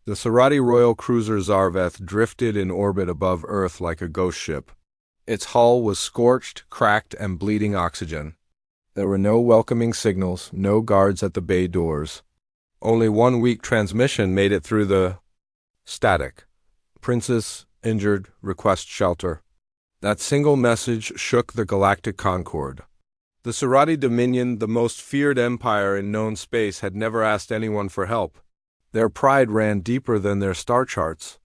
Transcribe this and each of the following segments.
The Sarati Royal Cruiser Zarveth drifted in orbit above Earth like a ghost ship. Its hull was scorched, cracked, and bleeding oxygen. There were no welcoming signals, no guards at the bay doors. Only one weak transmission made it through the static. Princess, injured, request shelter. That single message shook the galactic concord. The Sarati Dominion, the most feared empire in known space, had never asked anyone for help. Their pride ran deeper than their star charts.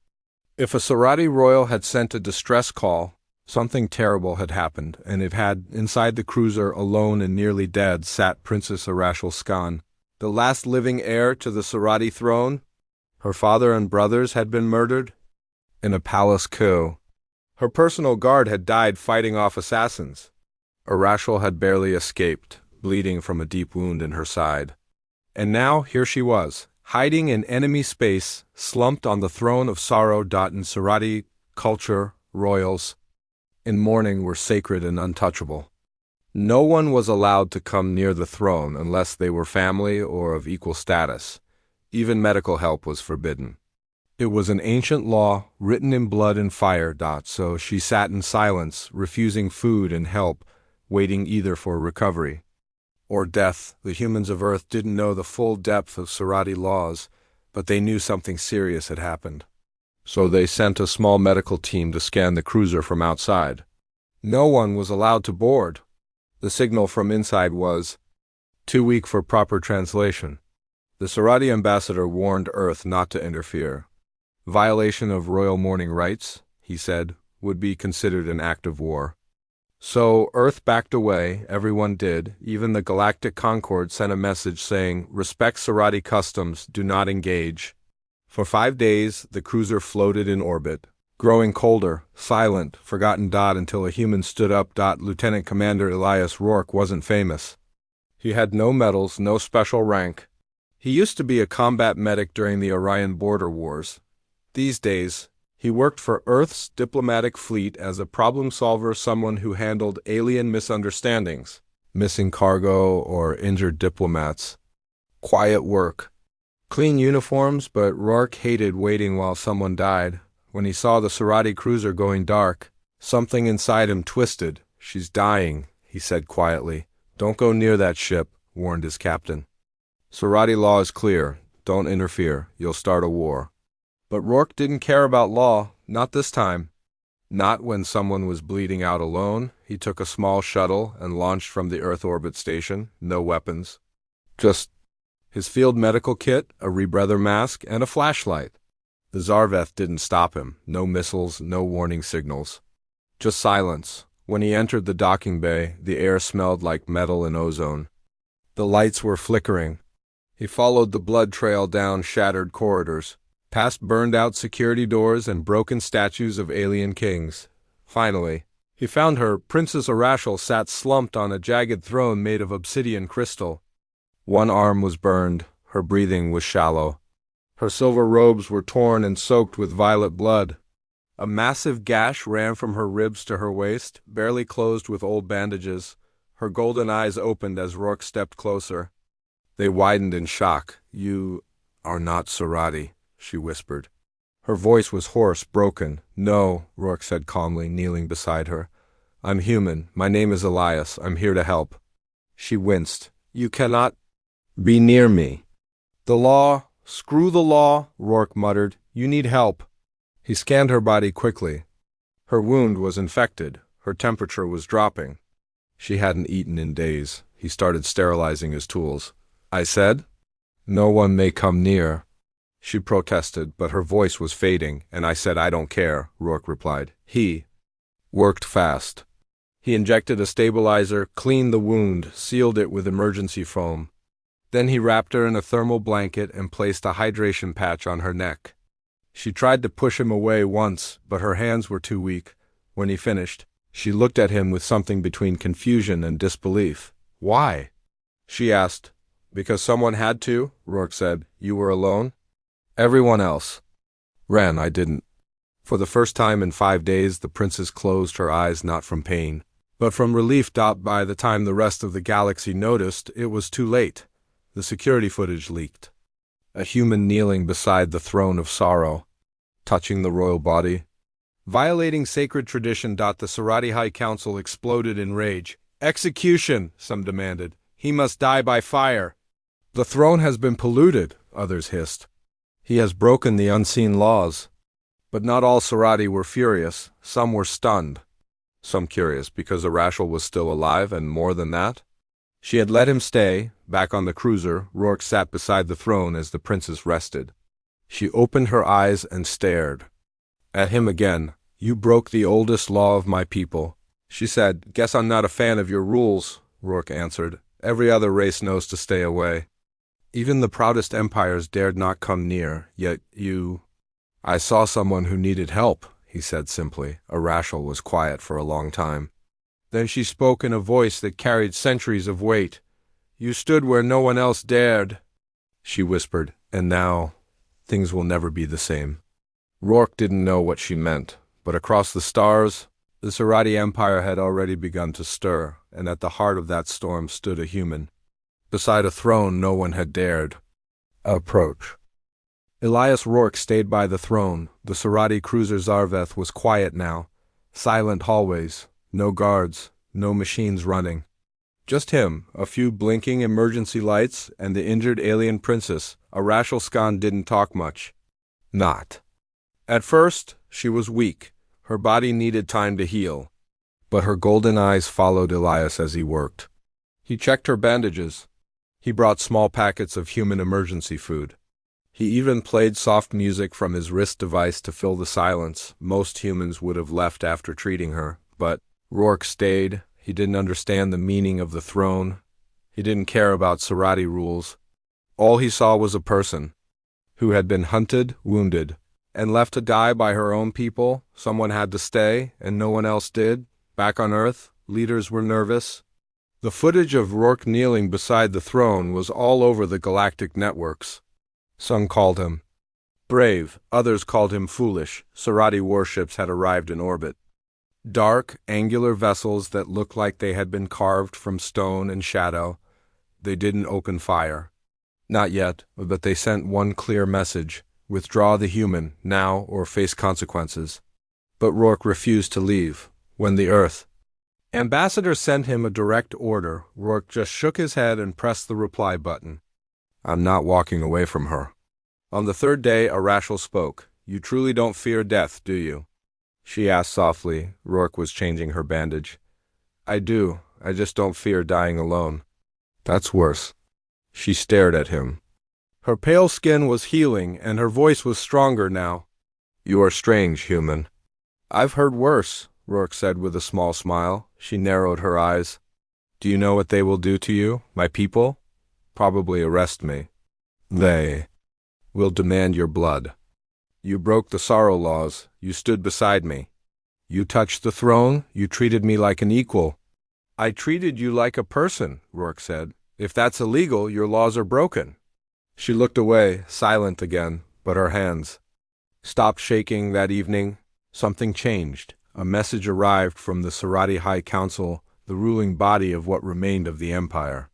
If a Sarati royal had sent a distress call, something terrible had happened, and it had, inside the cruiser, alone and nearly dead, sat Princess Arashal Skan, the last living heir to the Sarati throne. Her father and brothers had been murdered in a palace coup. Her personal guard had died fighting off assassins. Arashal had barely escaped, bleeding from a deep wound in her side. And now, here she was, hiding in enemy space, slumped on the throne of sorrow. In Sarati culture, royals in mourning were sacred and untouchable. No one was allowed to come near the throne unless they were family or of equal status. Even medical help was forbidden. It was an ancient law, written in blood and fire. So she sat in silence, refusing food and help, waiting either for recovery or death. The humans of Earth didn't know the full depth of Sarati laws, but they knew something serious had happened. So they sent a small medical team to scan the cruiser from outside. No one was allowed to board. The signal from inside was too weak for proper translation. The Sarati ambassador warned Earth not to interfere. Violation of royal mourning rights, he said, would be considered an act of war. So Earth backed away, everyone did. Even the Galactic Concord sent a message saying, "Respect Sarati customs, do not engage." For 5 days, the cruiser floated in orbit, growing colder, silent, forgotten. Until a human stood up. Lieutenant Commander Elias Rourke wasn't famous. He had no medals, no special rank. He used to be a combat medic during the Orion border wars. These days, he worked for Earth's diplomatic fleet as a problem solver, someone who handled alien misunderstandings, missing cargo, or injured diplomats. Quiet work. Clean uniforms, but Rourke hated waiting while someone died. When he saw the Sarati cruiser going dark, something inside him twisted. "She's dying," he said quietly. "Don't go near that ship," warned his captain. "Sarati law is clear. Don't interfere. You'll start a war." But Rourke didn't care about law, not this time. Not when someone was bleeding out alone. He took a small shuttle and launched from the Earth orbit station. No weapons. Just his field medical kit, a rebreather mask, and a flashlight. The Zarveth didn't stop him. No missiles, no warning signals. Just silence. When he entered the docking bay, the air smelled like metal and ozone. The lights were flickering. He followed the blood trail down shattered corridors, past burned-out security doors and broken statues of alien kings. Finally, he found her. Princess Arashal sat slumped on a jagged throne made of obsidian crystal. One arm was burned. Her breathing was shallow. Her silver robes were torn and soaked with violet blood. A massive gash ran from her ribs to her waist, barely closed with old bandages. Her golden eyes opened as Rourke stepped closer. They widened in shock. "You are not Sarati," she whispered. Her voice was hoarse, broken. "No," Rourke said calmly, kneeling beside her. "I'm human. My name is Elias. I'm here to help." She winced. "You cannot be near me." "The law. Screw the law," Rourke muttered. "You need help." He scanned her body quickly. Her wound was infected. Her temperature was dropping. She hadn't eaten in days. He started sterilizing his tools. "I said, no one may come near." She protested, but her voice was fading, and I said, "I don't care," Rourke replied. He worked fast. He injected a stabilizer, cleaned the wound, sealed it with emergency foam. Then he wrapped her in a thermal blanket and placed a hydration patch on her neck. She tried to push him away once, but her hands were too weak. When he finished, she looked at him with something between confusion and disbelief. "Why?" she asked. "Because someone had to," Rourke said. "You were alone?" "Everyone else ran. I didn't." For the first time in 5 days, the princess closed her eyes, not from pain, but from relief. By the time the rest of the galaxy noticed, it was too late. The security footage leaked. A human kneeling beside the throne of sorrow, touching the royal body. Violating sacred tradition. The Sorati High Council exploded in rage. Execution, some demanded. He must die by fire. The throne has been polluted, others hissed. He has broken the unseen laws. But not all Sorati were furious. Some were stunned. Some curious because Arashal was still alive, and more than that. She had let him stay. Back on the cruiser, Rourke sat beside the throne as the princess rested. She opened her eyes and stared at him again. You broke the oldest law of my people, she said. Guess I'm not a fan of your rules, Rourke answered. Every other race knows to stay away. Even the proudest empires dared not come near, yet you... I saw someone who needed help, he said simply. Arashal was quiet for a long time. Then she spoke in a voice that carried centuries of weight. You stood where no one else dared, she whispered, and now things will never be the same. Rourke didn't know what she meant, but across the stars, the Sorati Empire had already begun to stir, and at the heart of that storm stood a human. Beside a throne no one had dared approach. Elias Rourke stayed by the throne. The Sorati cruiser Zarveth was quiet now. Silent hallways, no guards, no machines running. Just him, a few blinking emergency lights, and the injured alien princess. Arashal Skan didn't talk much. Not. At first, she was weak. Her body needed time to heal. But her golden eyes followed Elias as he worked. He checked her bandages. He brought small packets of human emergency food. He even played soft music from his wrist device to fill the silence. Most humans would have left after treating her, but Rourke stayed. He didn't understand the meaning of the throne. He didn't care about Sorati rules. All he saw was a person who had been hunted, wounded, and left to die by her own people. Someone had to stay, and no one else did. Back on Earth, leaders were nervous. The footage of Rourke kneeling beside the throne was all over the galactic networks. Some called him brave, others called him foolish. Sorati warships had arrived in orbit. Dark, angular vessels that looked like they had been carved from stone and shadow. They didn't open fire. Not yet, but they sent one clear message. Withdraw the human, now, or face consequences. But Rourke refused to leave. When the Earth ambassador sent him a direct order, Rourke just shook his head and pressed the reply button. I'm not walking away from her. On the third day, Arashal spoke. You truly don't fear death, do you? She asked softly. Rourke was changing her bandage. I do. I just don't fear dying alone. That's worse. She stared at him. Her pale skin was healing, and her voice was stronger now. You are strange, human. I've heard worse, Rourke said with a small smile. She narrowed her eyes. Do you know what they will do to you, my people? Probably arrest me. They will demand your blood. You broke the sorrow laws. You stood beside me. You touched the throne. You treated me like an equal. I treated you like a person, Rourke said. If that's illegal, your laws are broken. She looked away, silent again, but her hands stopped shaking that evening. Something changed. A message arrived from the Sorati High Council, the ruling body of what remained of the Empire.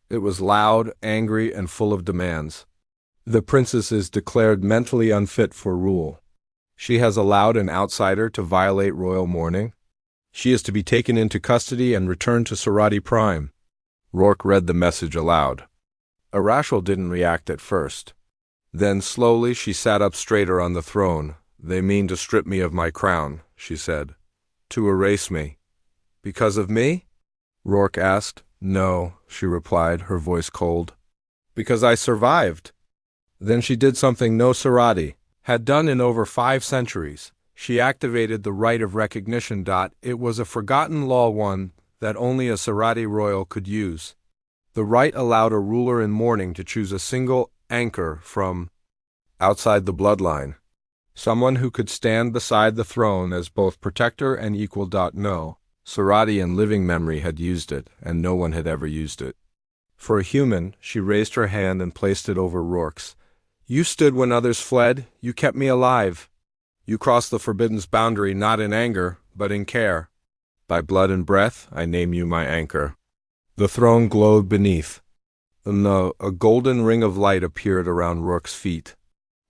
It was loud, angry, and full of demands. The princess is declared mentally unfit for rule. She has allowed an outsider to violate royal mourning. She is to be taken into custody and returned to Sorati Prime. Rourke read the message aloud. Arashal didn't react at first. Then slowly she sat up straighter on the throne. They mean to strip me of my crown, she said. To erase me. Because of me? Rourke asked. No, she replied, her voice cold. Because I survived. Then she did something no Sorati had done in over 5 centuries. She activated the right of recognition. It was a forgotten law, one that only a Sorati royal could use. The right allowed a ruler in mourning to choose a single anchor from outside the bloodline. Someone who could stand beside the throne as both protector and equal. No, Sorati in living memory had used it, and no one had ever used it. For a human, she raised her hand and placed it over Rourke's. You stood when others fled. You kept me alive. You crossed the forbidden's boundary not in anger, but in care. By blood and breath, I name you my anchor. The throne glowed beneath. No, a golden ring of light appeared around Rourke's feet.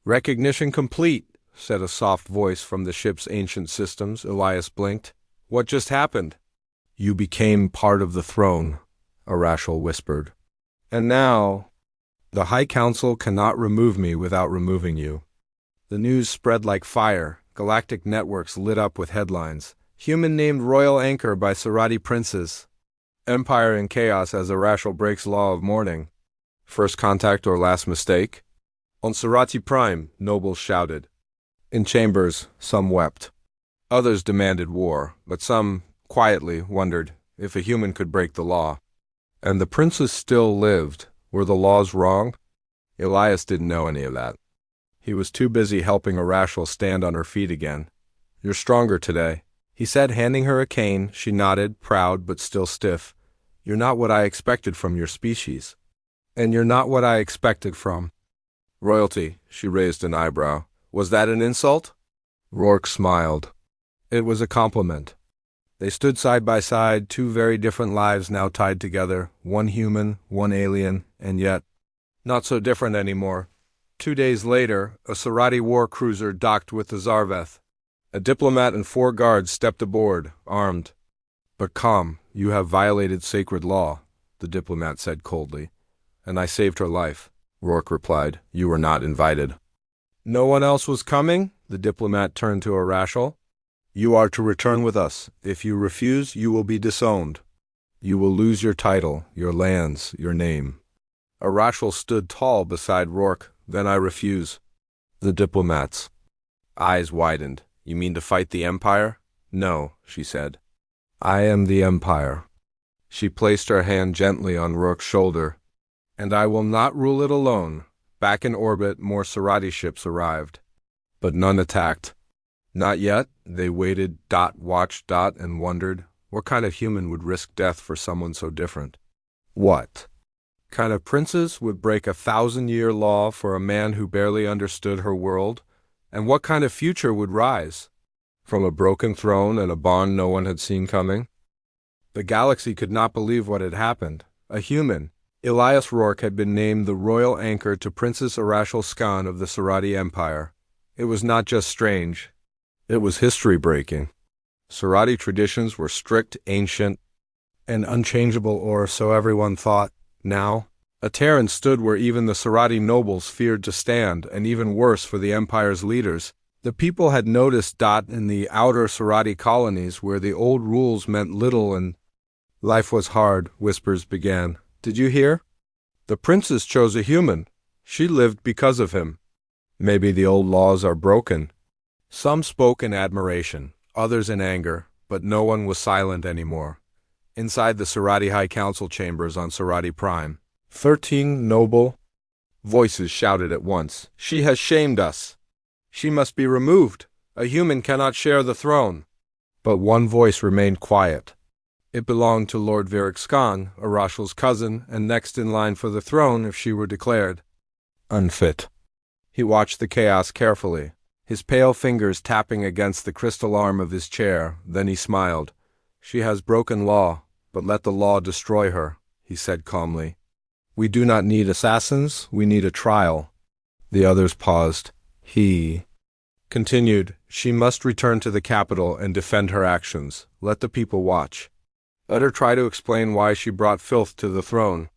Recognition complete, said a soft voice from the ship's ancient systems. Elias blinked. What just happened? You became part of the throne, Arashal whispered. And now, the High Council cannot remove me without removing you. The news spread like fire. Galactic networks lit up with headlines. Human named Royal Anchor by Sarati Princes. Empire in chaos as Arashal breaks law of mourning. First contact or last mistake? On Sarati Prime, nobles shouted. In chambers, some wept. Others demanded war, but some, quietly, wondered if a human could break the law. And the princes still lived. Were the laws wrong? Elias didn't know any of that. He was too busy helping Arashal stand on her feet again. You're stronger today, he said, handing her a cane. She nodded, proud but still stiff. You're not what I expected from your species. And you're not what I expected from royalty. She raised an eyebrow. Was that an insult? Rourke smiled. It was a compliment. They stood side by side, two very different lives now tied together, one human, one alien, and yet not so different anymore. 2 days later, a Sarati war cruiser docked with the Zarveth. A diplomat and 4 guards stepped aboard, armed. But calm, you have violated sacred law, the diplomat said coldly. And I saved her life, Rourke replied. You were not invited. No one else was coming? The diplomat turned to Arashal. You are to return with us. If you refuse, you will be disowned. You will lose your title, your lands, your name. Arashal stood tall beside Rourke. Then I refuse. The diplomat's eyes widened. You mean to fight the Empire? No, she said. I am the Empire. She placed her hand gently on Rourke's shoulder. And I will not rule it alone. Back in orbit, more Sarati ships arrived. But none attacked. Not yet. They waited, watched, and wondered, what kind of human would risk death for someone so different? What kind of princess would break a 1,000-year law for a man who barely understood her world? And what kind of future would rise from a broken throne and a bond no one had seen coming? The galaxy could not believe what had happened. A human, Elias Rourke, had been named the royal anchor to Princess Arashal Skan of the Sarati Empire. It was not just strange. It was history-breaking. Sarati traditions were strict, ancient, and unchangeable, or so everyone thought. Now, a Terran stood where even the Sarati nobles feared to stand, and even worse for the Empire's leaders. The people had noticed in the outer Sarati colonies where the old rules meant little and life was hard, whispers began. Did you hear? The princess chose a human. She lived because of him. Maybe the old laws are broken. Some spoke in admiration, others in anger, but no one was silent anymore. Inside the Sarati High Council chambers on Sarati Prime, 13 noble voices shouted at once. She has shamed us. She must be removed. A human cannot share the throne. But one voice remained quiet. It belonged to Lord Viraxkan, Arashal's cousin, and next in line for the throne if she were declared unfit. He watched the chaos carefully, his pale fingers tapping against the crystal arm of his chair. Then he smiled. She has broken law, but let the law destroy her, he said calmly. We do not need assassins, we need a trial. The others paused. He continued, she must return to the capital and defend her actions. Let the people watch. Let her try to explain why she brought filth to the throne.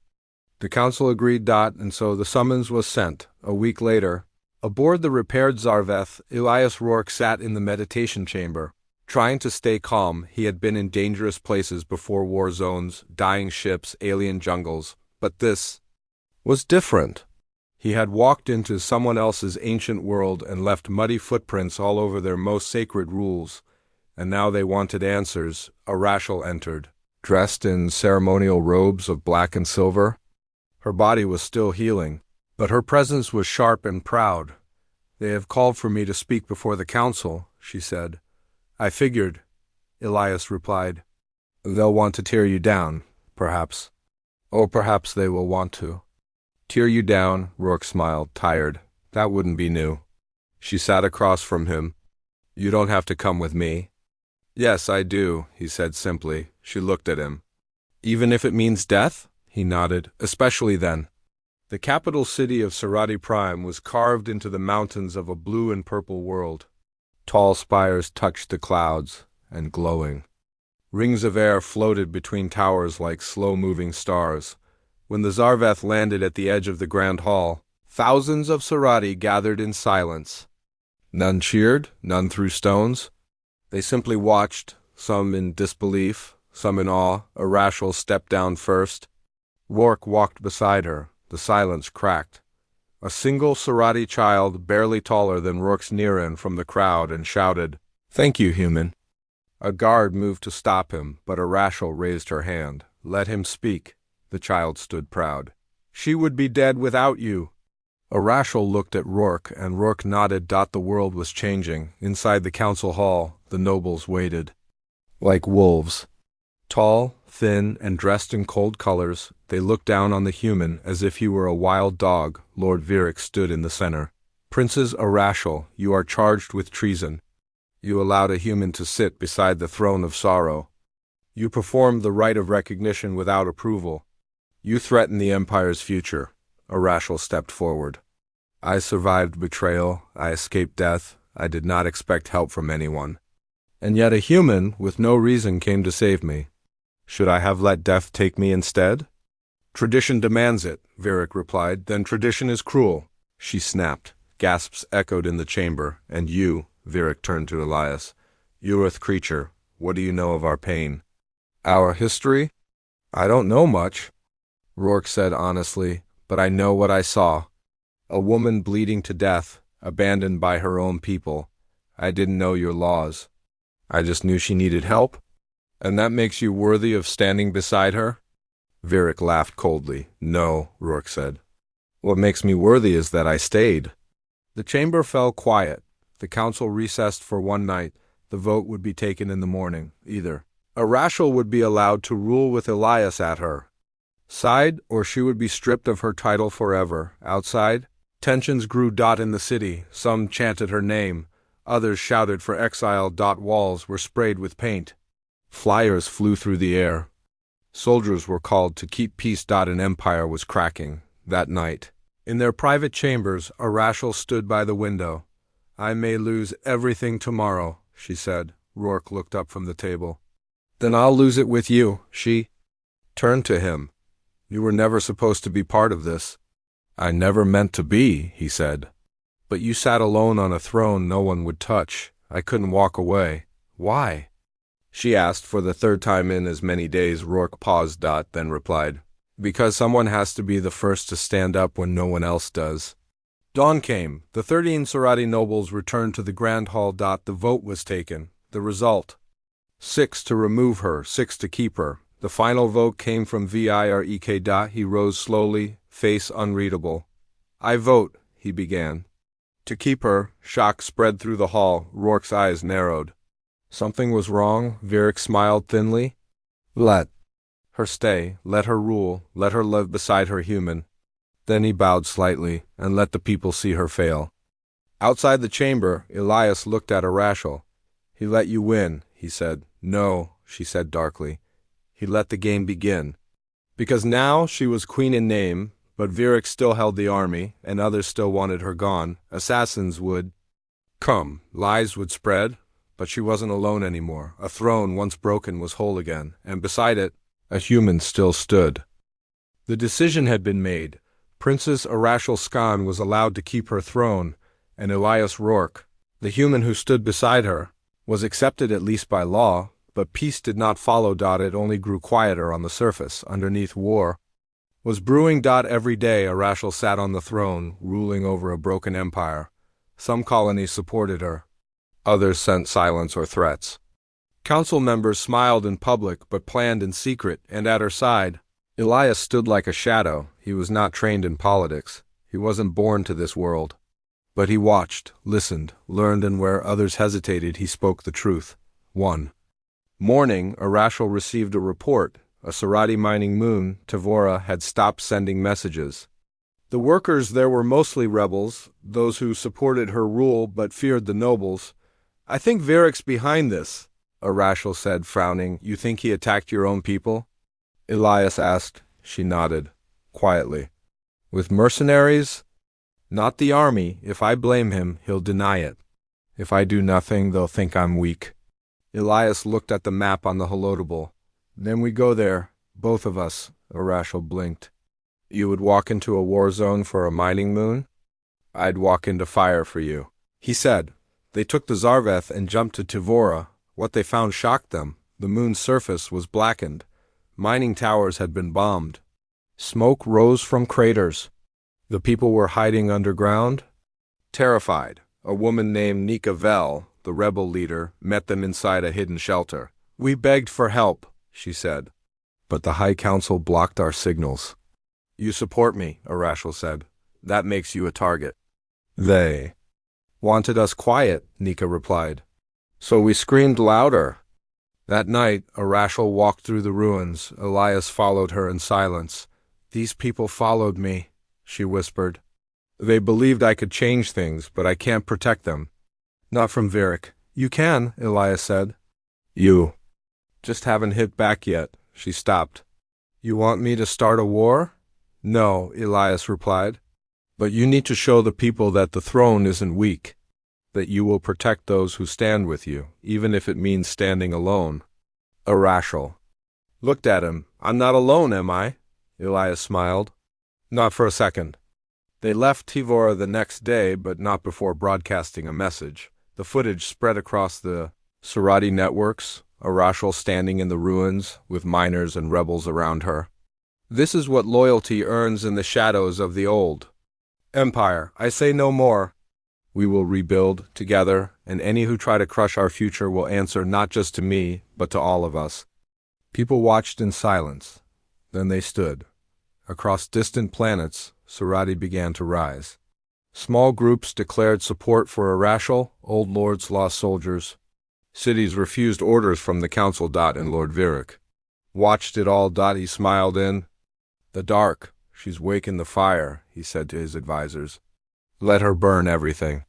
The council agreed, and so the summons was sent. A week later, aboard the repaired Zarveth, Elias Rourke sat in the meditation chamber. Trying to stay calm, he had been in dangerous places before war zones, dying ships, alien jungles, but this was different. He had walked into someone else's ancient world and left muddy footprints all over their most sacred rules, and now they wanted answers. Arashal entered, dressed in ceremonial robes of black and silver. Her body was still healing, but her presence was sharp and proud. They have called for me to speak before the council, she said. I figured, Elias replied. They'll want to tear you down, perhaps. Or perhaps they will want to. Tear you down, Rourke smiled, tired. That wouldn't be new. She sat across from him. You don't have to come with me. Yes, I do, he said simply. She looked at him. Even if it means death? he nodded, especially then. The capital city of Sarati Prime was carved into the mountains of a blue and purple world. Tall spires touched the clouds, and glowing. Rings of air floated between towers like slow-moving stars. When the Zarveth landed at the edge of the Grand Hall, thousands of Sarati gathered in silence. None cheered, none threw stones. They simply watched, some in disbelief, some in awe. Arashal stepped down first. Rourke walked beside her. The silence cracked. A single Sarati child, barely taller than Rourke's Niran, from the crowd and shouted, "Thank you, human." A guard moved to stop him, but Arashal raised her hand. "Let him speak." The child stood proud. "She would be dead without you." Arashal looked at Rourke, and Rourke nodded. The world was changing. Inside the council hall, the nobles waited. Like wolves. Tall, thin, and dressed in cold colors, they looked down on the human as if he were a wild dog. Lord Virex stood in the center. "Princess Arashal, you are charged with treason. You allowed a human to sit beside the throne of sorrow. You performed the rite of recognition without approval. You threatened the Empire's future." Arashal stepped forward. "I survived betrayal. I escaped death. I did not expect help from anyone. And yet a human, with no reason, came to save me. Should I have let death take me instead?" "Tradition demands it," Virex replied. "Then tradition is cruel." She snapped. Gasps echoed in the chamber. "And you," Virex turned to Elias, "Urith creature, what do you know of our pain?" "Our history? I don't know much," Rourke said honestly, "but I know what I saw. A woman bleeding to death, abandoned by her own people. I didn't know your laws. I just knew she needed help. And that makes you worthy of standing beside her?" Virex laughed coldly. "No," Rourke said. "What makes me worthy is that I stayed." The chamber fell quiet. The council recessed for one night. The vote would be taken in the morning. Either Arashal would be allowed to rule with Elias at her side, or she would be stripped of her title forever. Outside, tensions grew. In the city, some chanted her name. Others shouted for exile. Walls were sprayed with paint. Flyers flew through the air. Soldiers were called to keep peace. An empire was cracking. That night, in their private chambers, Arashal stood by the window. "I may lose everything tomorrow," she said. Rourke looked up from the table. "Then I'll lose it with you." She turned to him. "You were never supposed to be part of this." "I never meant to be," he said. "But you sat alone on a throne no one would touch. I couldn't walk away." "Why?" she asked for the third time in as many days. Rourke paused, then replied, "Because someone has to be the first to stand up when no one else does." Dawn came. The 13 Sarati nobles returned to the Grand Hall. The vote was taken. The result: 6 to remove her, 6 to keep her. The final vote came from Virek. He rose slowly, face unreadable. "I vote," he began, "to keep her." Shock spread through the hall. Rourke's eyes narrowed. "Something was wrong?" Virex smiled thinly. "Let her stay. Let her rule. Let her live beside her human." Then he bowed slightly, "and let the people see her fail." Outside the chamber, Elias looked at Arashal. "He let you win," he said. "No," she said darkly. "He let the game begin." Because now she was queen in name, but Virex still held the army, and others still wanted her gone. Assassins would come. Lies would spread, but she wasn't alone anymore. A throne once broken was whole again, and beside it, a human still stood. The decision had been made. Princess Arashal Skan was allowed to keep her throne, and Elias Rourke, the human who stood beside her, was accepted at least by law, but peace did not follow. It only grew quieter on the surface. Underneath, war was brewing. Every day Arashal sat on the throne, ruling over a broken empire. Some colonies supported her. Others sent silence or threats. Council members smiled in public but planned in secret, and at her side, Elias stood like a shadow. He was not trained in politics. He wasn't born to this world. But he watched, listened, learned, and where others hesitated, he spoke the truth. 1 morning, Arashal received a report. A Sarati mining moon, Tavora, had stopped sending messages. The workers there were mostly rebels, those who supported her rule but feared the nobles. "I think Virex behind this," Arashal said, frowning. "You think he attacked your own people?" Elias asked. She nodded, quietly. With mercenaries? Not the army. If I blame him, he'll deny it. If I do nothing, they'll think I'm weak. Elias looked at the map on the holotable. Then we go there, both of us, Arashal blinked. You would walk into a war zone for a mining moon? I'd walk into fire for you. He said. They took the Zarveth and jumped to Tivora. What they found shocked them. The moon's surface was blackened. Mining towers had been bombed. Smoke rose from craters. The people were hiding underground. Terrified, a woman named Nika Vel, the rebel leader, met them inside a hidden shelter. We begged for help, she said. But the High Council blocked our signals. You support me, Arashal said. That makes you a target. They wanted us quiet, Nika replied. So we screamed louder. That night, Arashal walked through the ruins. Elias followed her in silence. These people followed me, she whispered. They believed I could change things, but I can't protect them. Not from Virik. You can, Elias said. You just haven't hit back yet. She stopped. You want me to start a war? No, Elias replied. But you need to show the people that the throne isn't weak, that you will protect those who stand with you, even if it means standing alone. Arashal looked at him. I'm not alone, am I? Elias smiled. Not for a second. They left Tivora the next day, but not before broadcasting a message. The footage spread across the Sarati networks, Arashal standing in the ruins, with miners and rebels around her. This is what loyalty earns in the shadows of the old Empire. I say no more. We will rebuild together, and any who try to crush our future will answer not just to me, but to all of us. People watched in silence. Then they stood. Across distant planets, Sarati began to rise. Small groups declared support for Arashal, Old Lord's lost soldiers. Cities refused orders from the Council. And Lord Virik watched it all. He smiled in. The dark, she's wakened the fire, he said to his advisors. Let her burn everything.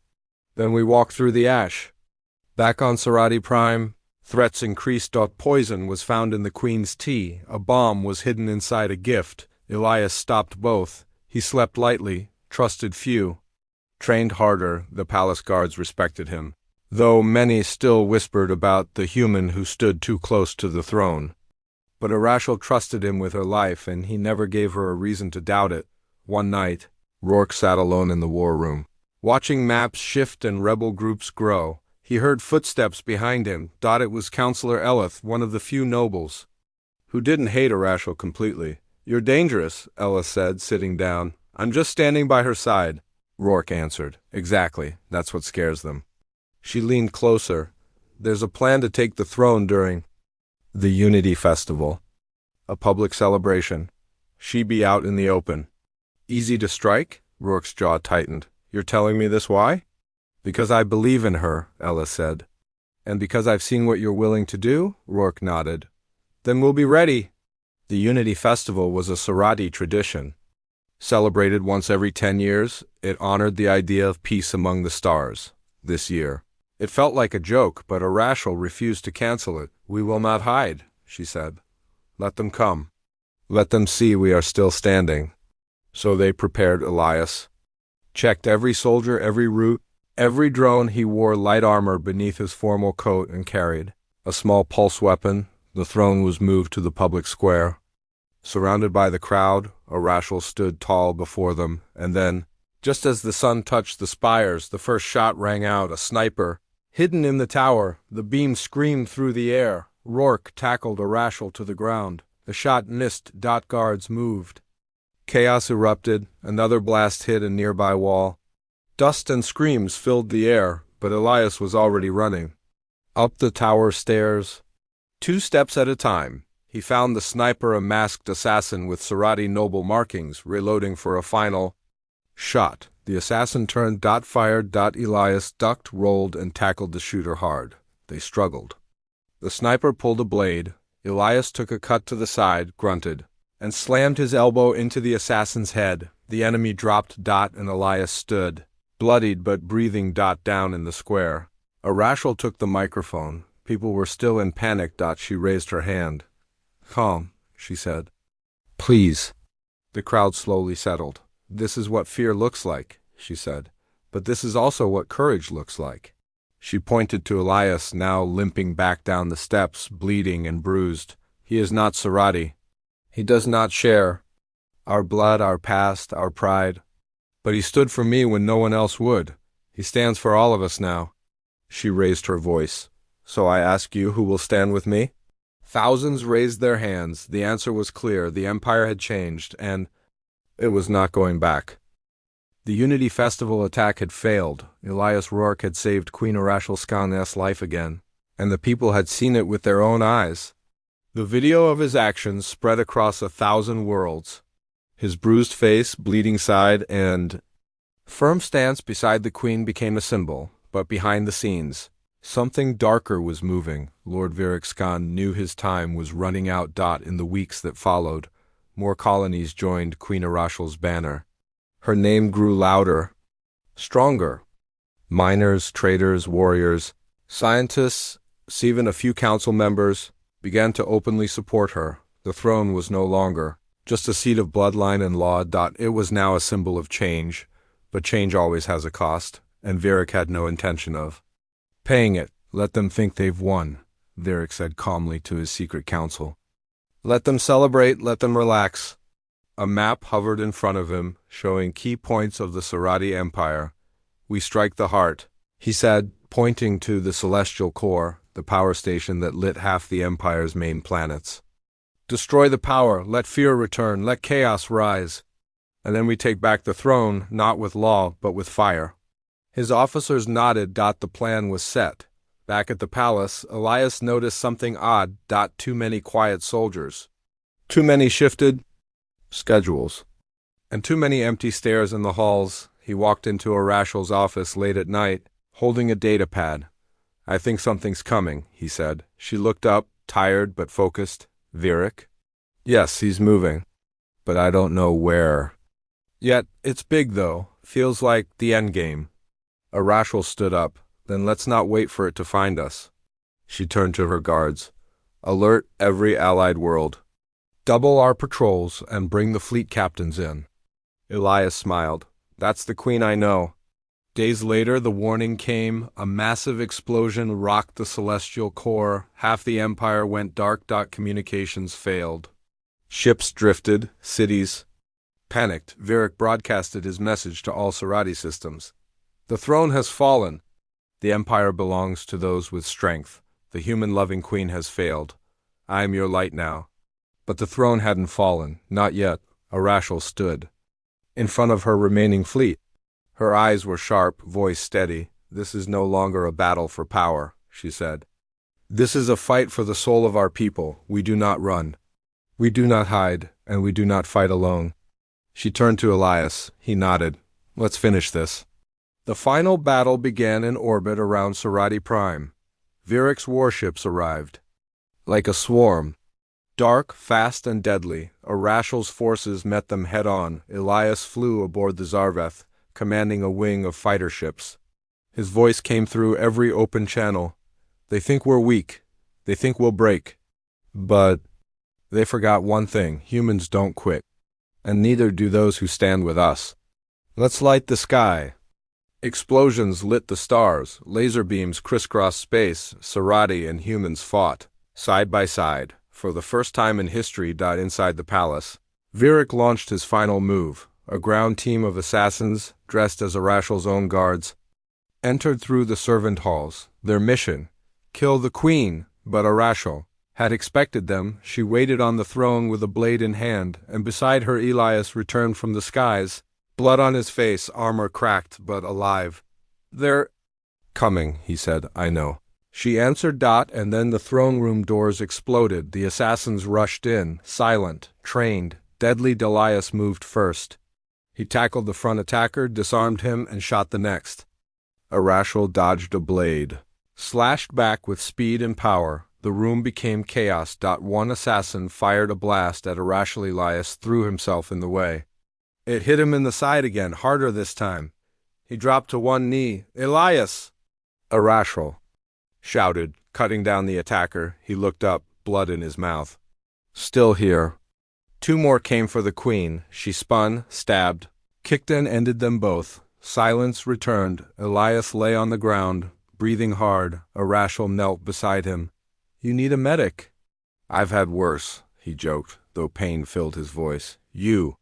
Then we walked through the ash. Back on Sarati Prime, threats increased. Poison was found in the Queen's tea. A bomb was hidden inside a gift. Elias stopped both. He slept lightly, trusted few. Trained harder, the palace guards respected him, though many still whispered about the human who stood too close to the throne. But Arashal trusted him with her life, and he never gave her a reason to doubt it. One night, Rourke sat alone in the war room. Watching maps shift and rebel groups grow, he heard footsteps behind him. It was Counselor Eleth, one of the few nobles, who didn't hate Arashal completely. You're dangerous, Eleth said, sitting down. I'm just standing by her side. Rourke answered. Exactly, that's what scares them. She leaned closer. There's a plan to take the throne during the Unity Festival. A public celebration. She be out in the open. Easy to strike? Rourke's jaw tightened. You're telling me this why? Because I believe in her, Ella said. And because I've seen what you're willing to do? Rourke nodded. Then we'll be ready. The Unity Festival was a Sarati tradition. Celebrated once every 10 years, it honored the idea of peace among the stars. This year, it felt like a joke, but Arashal refused to cancel it. We will not hide, she said. Let them come. Let them see we are still standing. So they prepared Elias. Checked every soldier, every route, every drone. He wore light armor beneath his formal coat and carried a small pulse weapon. The throne was moved to the public square. Surrounded by the crowd, Arashal stood tall before them, and then, just as the sun touched the spires, the first shot rang out. A sniper, hidden in the tower, the beam screamed through the air. Rourke tackled Arashal to the ground. The shot missed. Guards moved. Chaos erupted. Another blast hit a nearby wall. Dust and screams filled the air, but Elias was already running. Up the tower stairs. 2 steps at a time, he found the sniper, a masked assassin with Sarati noble markings, reloading for a final shot. The assassin turned. Fired. Elias ducked, rolled, and tackled the shooter hard. They struggled. The sniper pulled a blade. Elias took a cut to the side, grunted, and slammed his elbow into the assassin's head. The enemy dropped. And Elias stood, bloodied but breathing. Down in the square. Arashal took the microphone. People were still in panic. She raised her hand. Calm, she said. Please. The crowd slowly settled. This is what fear looks like, she said. But this is also what courage looks like. She pointed to Elias, now limping back down the steps, bleeding and bruised. He is not Sarati. He does not share our blood, our past, our pride. But he stood for me when no one else would. He stands for all of us now. She raised her voice. So I ask you, who will stand with me? Thousands raised their hands. The answer was clear. The Empire had changed, and it was not going back. The Unity Festival attack had failed. Elias Rourke had saved Queen Arashal Skan's life again, and the people had seen it with their own eyes. The video of his actions spread across 1,000 worlds. His bruised face, bleeding side, and firm stance beside the Queen became a symbol, but behind the scenes, something darker was moving. Lord Viewership knew his time was running out. In the weeks that followed, more colonies joined Queen Arashal's banner. Her name grew louder, stronger. Miners, traders, warriors, scientists, even a few council members began to openly support her. The throne was no longer just a seat of bloodline and law. It was now a symbol of change, but change always has a cost, and Vieric had no intention of paying it. Let them think they've won, Vieric said calmly to his secret council. Let them celebrate, let them relax. A map hovered in front of him, showing key points of the Sarati Empire. We strike the heart, he said, pointing to the celestial core, the power station that lit half the Empire's main planets. Destroy the power, let fear return, let chaos rise. And then we take back the throne, not with law, but with fire. His officers nodded. The plan was set. Back at the palace, Elias noticed something odd. Too many quiet soldiers. Too many shifted schedules. And too many empty stares in the halls. He walked into Arashal's office late at night, holding a data pad. I think something's coming, he said. She looked up, tired but focused. Vieric? Yes, he's moving. But I don't know where. Yet, it's big though. Feels like the endgame. Arashal stood up. Then let's not wait for it to find us. She turned to her guards. Alert every allied world. Double our patrols and bring the fleet captains in. Elias smiled. That's the Queen I know. Days later, the warning came. A massive explosion rocked the celestial core. Half the Empire went dark. Communications failed. Ships drifted. Cities panicked. Vieric broadcasted his message to all Sarati systems. The throne has fallen. The Empire belongs to those with strength. The human-loving Queen has failed. I am your light now. But the throne hadn't fallen. Not yet. Arashal stood in front of her remaining fleet. Her eyes were sharp, voice steady. This is no longer a battle for power, she said. This is a fight for the soul of our people. We do not run. We do not hide, and we do not fight alone. She turned to Elias. He nodded. Let's finish this. The final battle began in orbit around Sarati Prime. Vieric's warships arrived. Like a swarm. Dark, fast, and deadly, Arashal's forces met them head-on. Elias flew aboard the Zarveth, commanding a wing of fighter ships. His voice came through every open channel. They think we're weak. They think we'll break. But they forgot one thing. Humans don't quit. And neither do those who stand with us. Let's light the sky. Explosions lit the stars. Laser beams crisscrossed space. Sarati and humans fought, side by side. For the first time in history. Inside the palace, Vieric launched his final move. A ground team of assassins, dressed as Arashal's own guards, entered through the servant halls. Their mission: kill the Queen. But Arashal had expected them. She waited on the throne with a blade in hand, and beside her Elias returned from the skies, blood on his face, armor cracked but alive. They're coming, he said. I know. She answered. And then the throne room doors exploded. The assassins rushed in, silent, trained, deadly. Elias moved first. He tackled the front attacker, disarmed him, and shot the next. Arashal dodged a blade, slashed back with speed and power. The room became chaos. One assassin fired a blast at Arashal. Elias threw himself in the way. It hit him in the side again, harder this time. He dropped to one knee. Elias! Arashal shouted, cutting down the attacker. He looked up, blood in his mouth. Still here. Two more came for the queen. She spun, stabbed, kicked and ended them both. Silence returned. Elias lay on the ground, breathing hard. Arashel knelt beside him. "You need a medic." "I've had worse," he joked, though pain filled his voice. "You."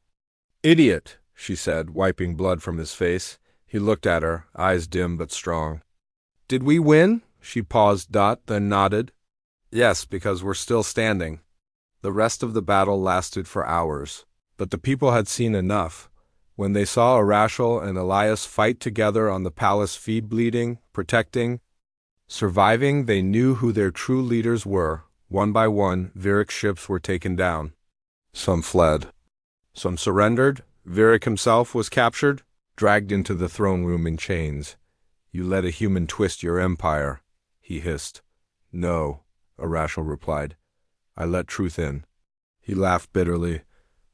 "Idiot," she said, wiping blood from his face. He looked at her, eyes dim but strong. "Did we win?" She paused, then nodded. "Yes, because we're still standing." The rest of the battle lasted for hours, but the people had seen enough. When they saw Arashel and Elias fight together on the palace, feed bleeding, protecting, surviving, they knew who their true leaders were. One by one, Vyric's ships were taken down. Some fled. Some surrendered. Vyric himself was captured, dragged into the throne room in chains. "You let a human twist your empire," he hissed. "No," Arashel replied. "I let truth in." He laughed bitterly.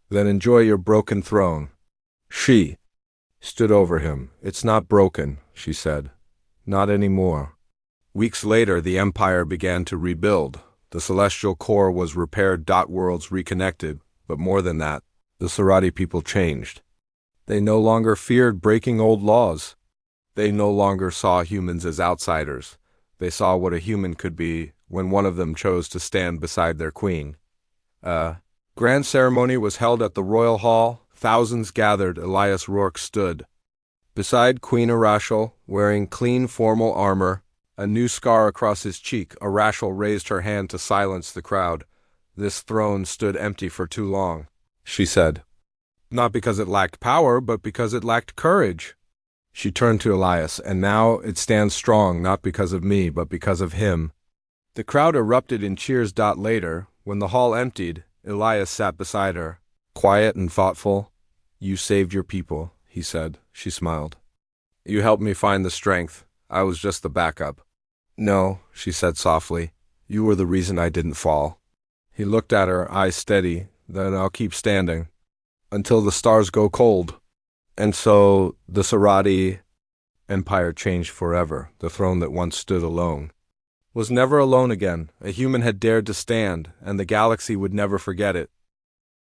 "Then enjoy your broken throne." She stood over him. "It's not broken," she said. "Not anymore." Weeks later, the empire began to rebuild. The celestial core was repaired. Worlds reconnected. But more than that, the Sarati people changed. They no longer feared breaking old laws. They no longer saw humans as outsiders. They saw what a human could be when one of them chose to stand beside their queen. A grand ceremony was held at the royal hall. Thousands gathered. Elias Rourke stood beside Queen Arashel, wearing clean formal armor, a new scar across his cheek. Arashel raised her hand to silence the crowd. "This throne stood empty for too long," she said. "Not because it lacked power, but because it lacked courage." She turned to Elias. "And now it stands strong, not because of me, but because of him." The crowd erupted in cheers. Later, when the hall emptied, Elias sat beside her, quiet and thoughtful. "You saved your people," he said. She smiled. "You helped me find the strength. I was just the backup." "No," she said softly. "You were the reason I didn't fall." He looked at her, eyes steady. "Then I'll keep standing until the stars go cold." And so the Sarati empire changed forever. The throne that once stood alone was never alone again. A human had dared to stand, and the galaxy would never forget it.